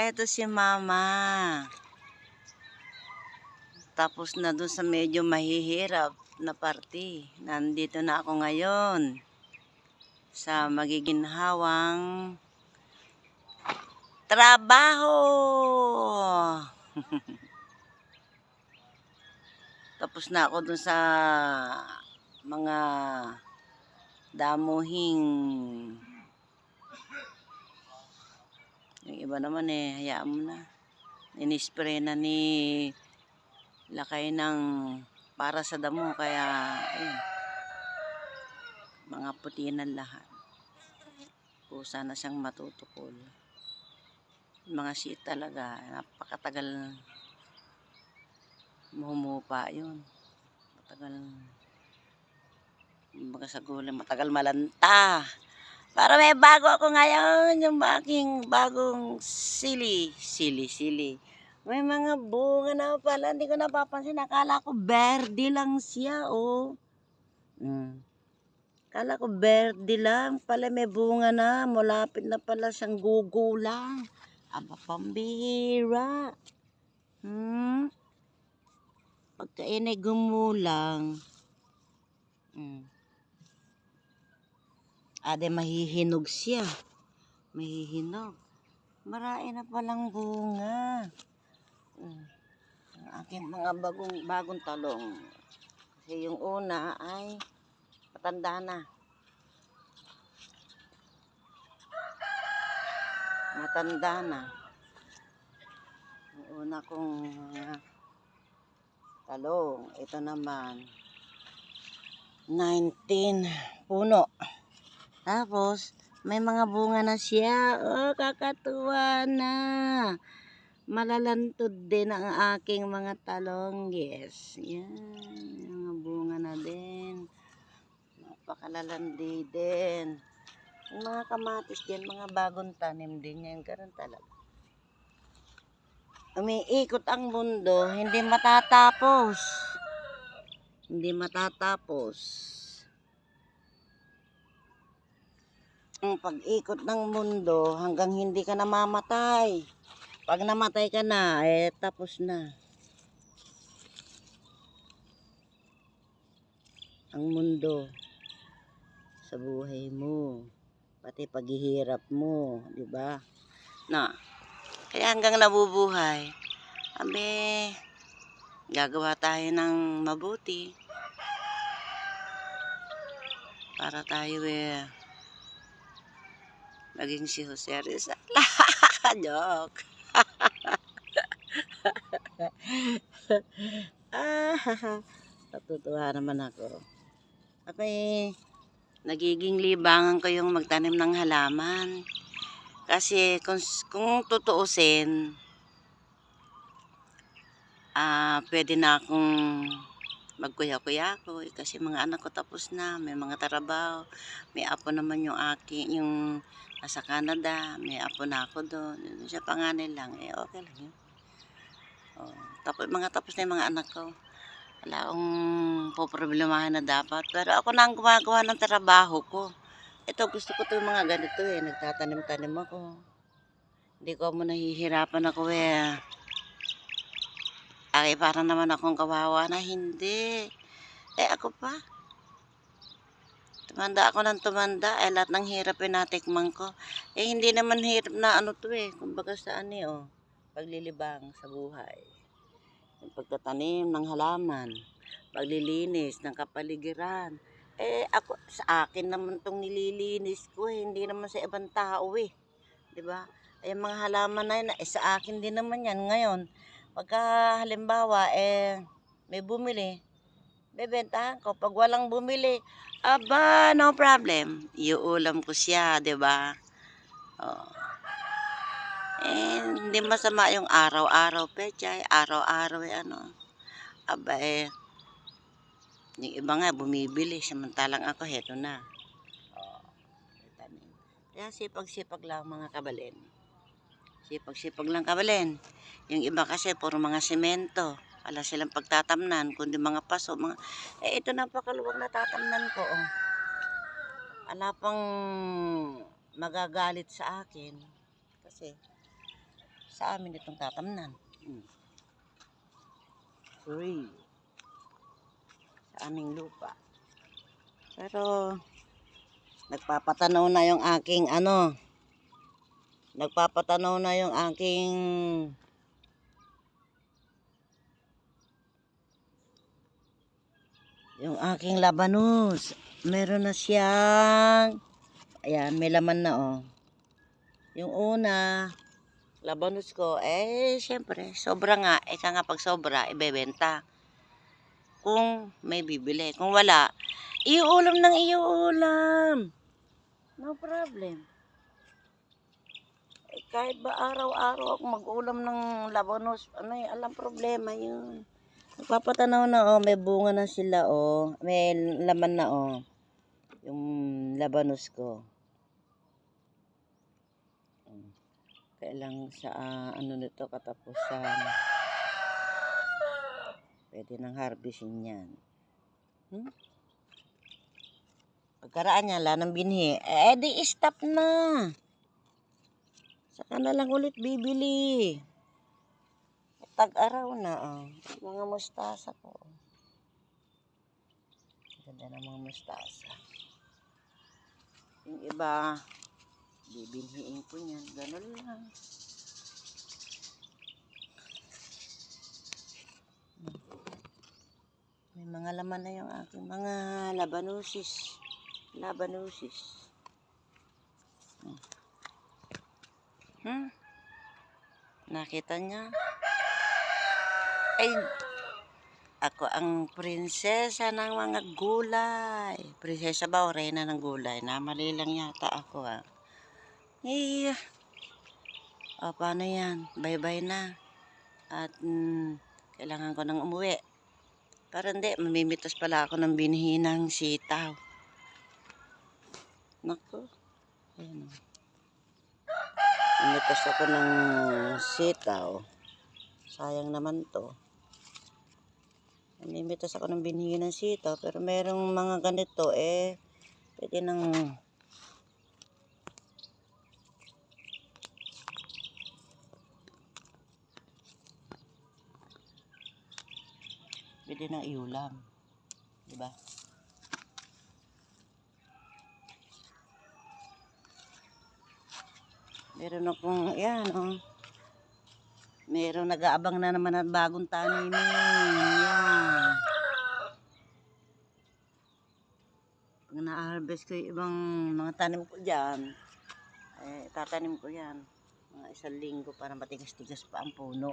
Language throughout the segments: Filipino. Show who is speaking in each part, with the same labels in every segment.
Speaker 1: Eto si mama. Tapos na dun sa medyo mahihirap na parte. Nandito na ako ngayon sa magiginhawang trabaho. Tapos na ako dun sa mga damuhing. Yung iba naman hayaan mo na. Inispray na ni lakay ng para sa damo, kaya ayun, mga puti na lahat. Kusa na siyang matutukol. Mga shit talaga, napakatagal humupa yun. Matagal, mga sa gulay, matagal malanta. Para may bago ako ngayon, yung aking bagong sili. May mga bunga na pala, hindi ko napapansin. Akala ko berde lang siya, oh. Akala ko berde lang, pala may bunga na. Malapit na pala siyang gugulang. Aba, pambihira. Pagkain ay gumulang. Ade, mahihinog siya. Mahihinog. Marami na palang bunga. Ang aking mga bagong talong. Kasi yung una ay matanda na. Matanda na. Yung una kong talong. Ito naman 19 puno. Tapos may mga bunga na siya. Oh, kakatuwa na. Malalantod din ang aking mga talong. Yes. Yan. Mga bunga na din. Napakalalandi din. Yung mga kamatis din, mga bagong tanim din yan. Ganun talaga. Umiikot ang mundo, hindi matatapos. Hindi matatapos. Ang pag-ikot ng mundo hanggang hindi ka namamatay. Pag namatay ka na, tapos na. Ang mundo sa buhay mo, pati paghihirap mo, di ba? Na, kaya hanggang nabubuhay, gagawa tayo ng mabuti para tayo maging si Jose Rizal. Joke. Natutuwa naman ako. Ako nagiging libangan ko yung magtanim ng halaman. Kasi kung tutuusin, pwede na akong magkuya-kuya ko. Kasi mga anak ko tapos na, may mga trabaho. May apo naman yung nasa Canada. May apo na ako doon. Siya panganay lang. Okay lang yun. Tapos na yung mga anak ko. Wala akong poproblemahan na dapat. Pero ako na ang gumagawa ng trabaho ko. Ito, gusto ko yung mga ganito nagtatanim-tanim ako. Hindi ko mo nahihirapan ako parang naman akong kawawa na hindi. Ako pa. Tumanda ako ng tumanda. Lahat ng hirap natikman ko. Hindi naman hirap na kumbaga saan paglilibang sa buhay. Yung pagtatanim ng halaman. Paglilinis ng kapaligiran. Ako, sa akin naman tong nililinis ko hindi naman sa ibang tao diba? Mga halaman na yun, sa akin din naman yan. Ngayon, pagka halimbawa, may bumili, bebentahan ko. Pag walang bumili, aba, no problem. Iuulam ko siya, diba? Hindi masama yung araw-araw pechay, araw-araw aba yung iba nga bumibili, samantalang ako heto na. Kaya sipag-sipag lang mga kabalin. Sipag-sipag lang kabalin. Yung iba kasi puro mga semento. Wala silang pagtatamnan, kundi mga paso. Ito napakaluwag na tatamnan ko. Wala pang magagalit sa akin. Kasi Sa amin itong tatamnan. Free. Sa aming lupa. Pero, nagpapatanaw na yung aking nagpapatanaw na yung aking labanos. Meron na siyang, ayan, may laman na Yung una, labanos ko, syempre, sobra nga. Ika nga pag sobra, ibebenta. Kung may bibili. Kung wala, iuulam ng iuulam. No problem. Kahit ba araw-araw ako mag-ulam ng labanos, alam problema yun. Nagpapatanaw na may bunga na sila may laman na yung labanos ko. Kailang sa nito katapusan. Pwede nang harvestin yan. Pagkaraan niya, wala nang binhi. Di stop na. Saka na lang ulit bibili. Tag-araw na mga mustasa ko. Ganda ng mga mustasa. Yung iba, bibilhiin ko niyan. Ganun lang. May mga laman na yung aking mga labanusis. Nakita niya? Ay, ako ang prinsesa ng mga gulay. Prinsesa ba o reyna ng gulay? Namali lang yata ako paano yan? Bye-bye na. At kailangan ko nang umuwi. Pero hindi, mamimitas pala ako ng binhi ng sitaw. Naku. Ayan Mimitas ako ng sitaw. Sayang naman to. Namimitas ako ng binhi ng sitaw. Pero merong mga ganito pwede nang iulam. Diba? Meron akong, meron nag-aabang na naman ng bagong tanimin. Yan. Pag na-harvest ko yung ibang mga tanim ko dyan, tatanim ko yan. Mga 1 linggo para matigas-tigas pa ang puno.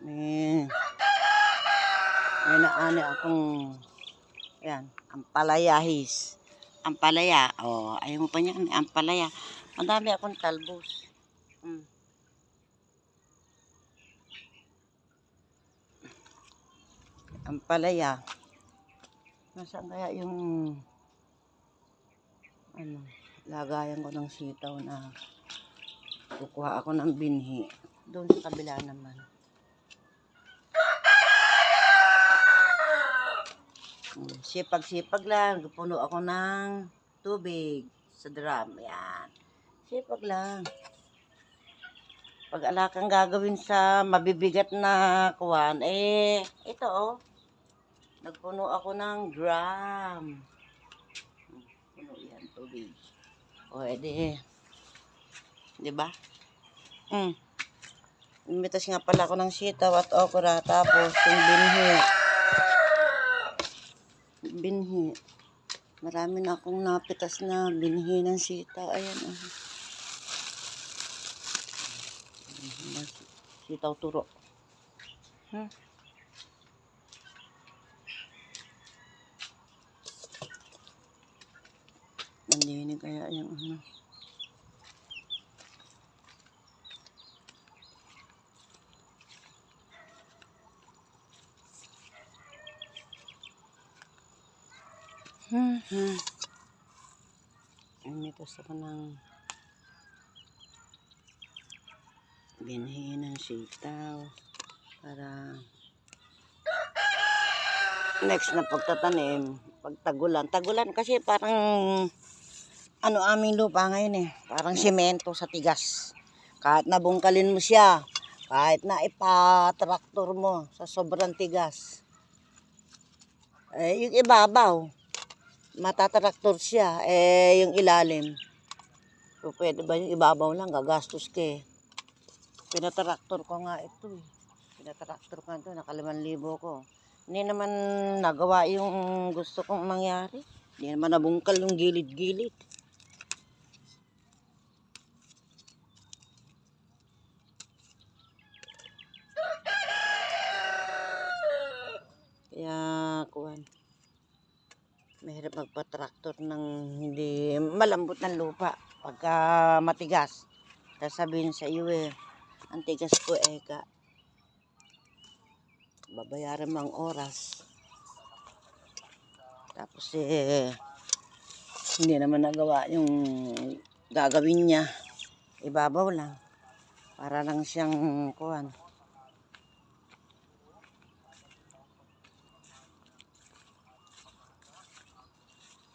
Speaker 1: May naani akong ampalayahis. Ampalaya. Ayaw mo pa niya. Ampalaya. Ang dami akong talbos. Ampalaya. Nasaan kaya yung lagayan ko ng sitaw na kukuha ako ng binhi. Doon sa kabila naman. Sipag-sipag lang. Puno ako ng tubig sa drum. Yan. Sipag lang. Pag alakang gagawin sa mabibigat na kuwan, ito nagpuno ako ng drum. Puno yan, tubig. Diba? Imitas nga pala ako ng sitaw at okra. Tapos yung binhi. Marami na akong napitas na binhi ng sitaw. Ayan sitaw turo. Nandinig kaya yung Imitas ako ng binhi ng sitaw. Para next na pagtatanim, pagtagulan. Tagulan kasi parang ano aming lupa ngayon eh. Parang semento sa tigas. Kahit nabungkalin mo siya, kahit na ipatraktor mo sa sobrang tigas. Yung ibabaw, matatraktor siya. Yung ilalim. So, pwede ba yung ibabaw lang, gagastos ka eh. Pinatraktor ko nga ito eh. Pinatraktor ko ito, naka 5,000 ko. Hindi naman nagawa yung gusto kong mangyari. Hindi naman nabungkal yung gilid-gilid. Kaya, kuwan. Mahirap magpa-tractor ng hindi malambot ng lupa. Pagka matigas, sasabihin sa iyo eh, ang tigas ko babayaran mo ang oras. Tapos hindi naman nagawa yung gagawin niya. Ibabaw lang. Para lang siyang kuwan.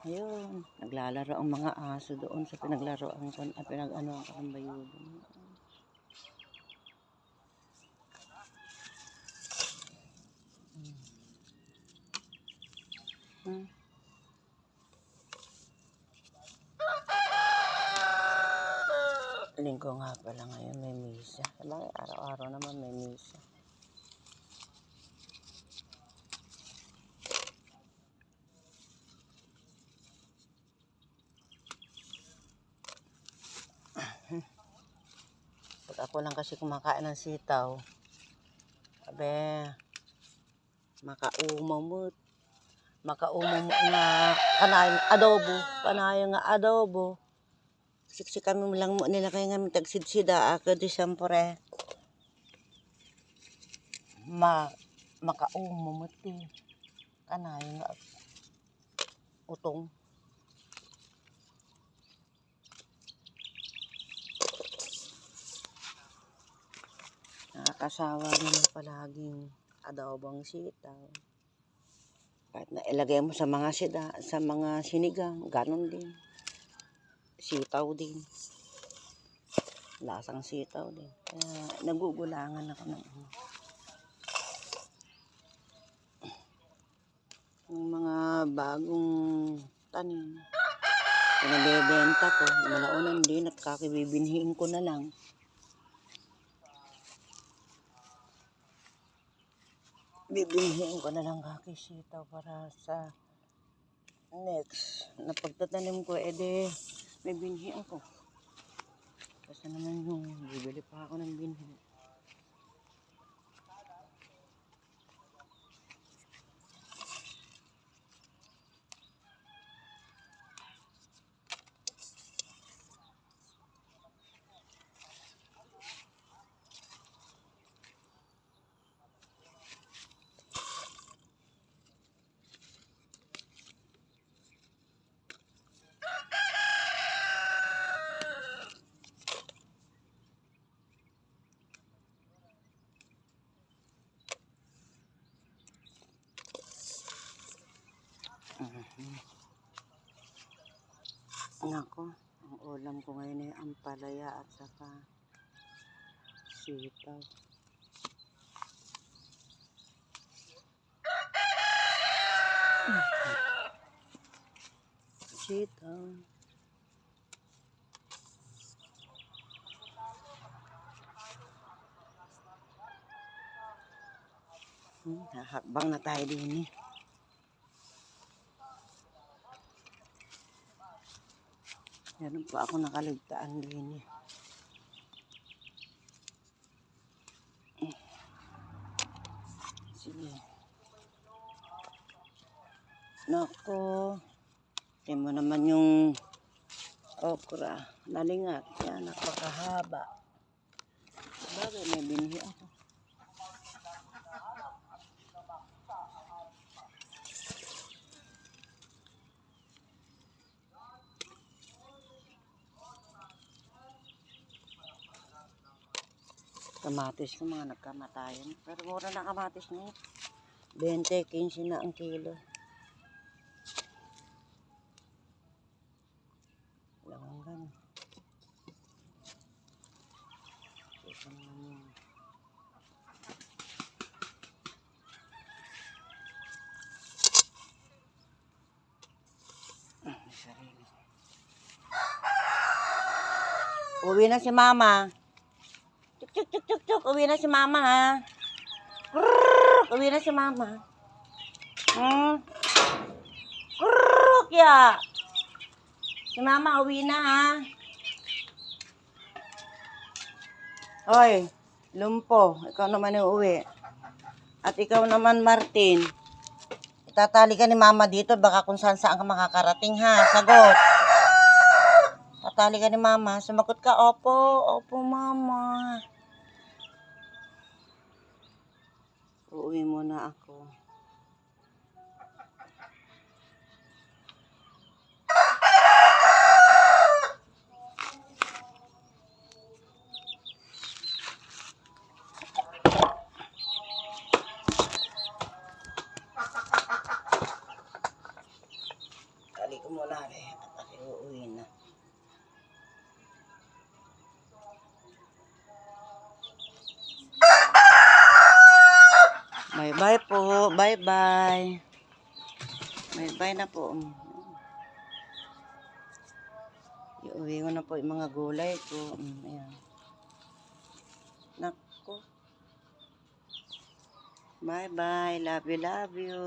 Speaker 1: Ayun, naglalaro ang mga aso doon sa pinaglaruan ko, pinag-ano ang kakambayudo. Linggo nga pala ngayon may misa. Araw-araw naman may misa. Pag ako lang kasi kumakain ng sitaw, makaumamot nga kanayon adobo, panayon nga adobo. Siksikan mo lang mo nila kaya nga tagsidsida ako di sampore. Makaumamot eh. Kanayon nga utong. Nakakasawa naman palaging adobong sitaw. Kahit na ilagay mo sa mga sinigang, ganun din. Sitaw din. Lasang sitaw din. Kaya nagugulangan ako ng mga bagong tanim. Pinabebenta ko. Malaunan din at kakibibinhiin ko na lang. Bibinhiin ko na lang kakisitaw para sa next na pagtatanim ko, may binhiin ko. Kasi naman yung bibili pa ako ng binhi. Nako, ang ulam ko ngayon ay ampalaya at saka sitaw. Sitaw. Hakbang na tayo din eh. Meron pa ako nakaligtaan din eh. Sige. Nako. Tingnan mo naman yung okra. Nalingat. Yan, napakahaba. Bagay, may binhi ako. Kamatis ko mga nagkamatayan. Pero mura na kamatis ngayon. 20, 15 na ang kilo. Langgan. Susan naman yun. Sarili. Uwi na si mama. Chuk chuk chuk chuk chuk. Uwi na si mama ha. Uwi na si mama. Ya. Si mama uwi na ha. Hoy, Lumpo, ikaw naman yung uwi. At ikaw naman, Martin. Itatali ka ni mama dito, baka kung saan ka makakarating ha. Sagot. Tatali ka ni mama. Sumagot ka, opo. Opo, mama. Uuwi muna ako. Tali ko muna rin. At ako uuwi na. Bye-bye po. Bye-bye. Bye-bye na po. Iuwi ko na po yung mga gulay ko. Ayan. Nako. Bye-bye. Love you, love you.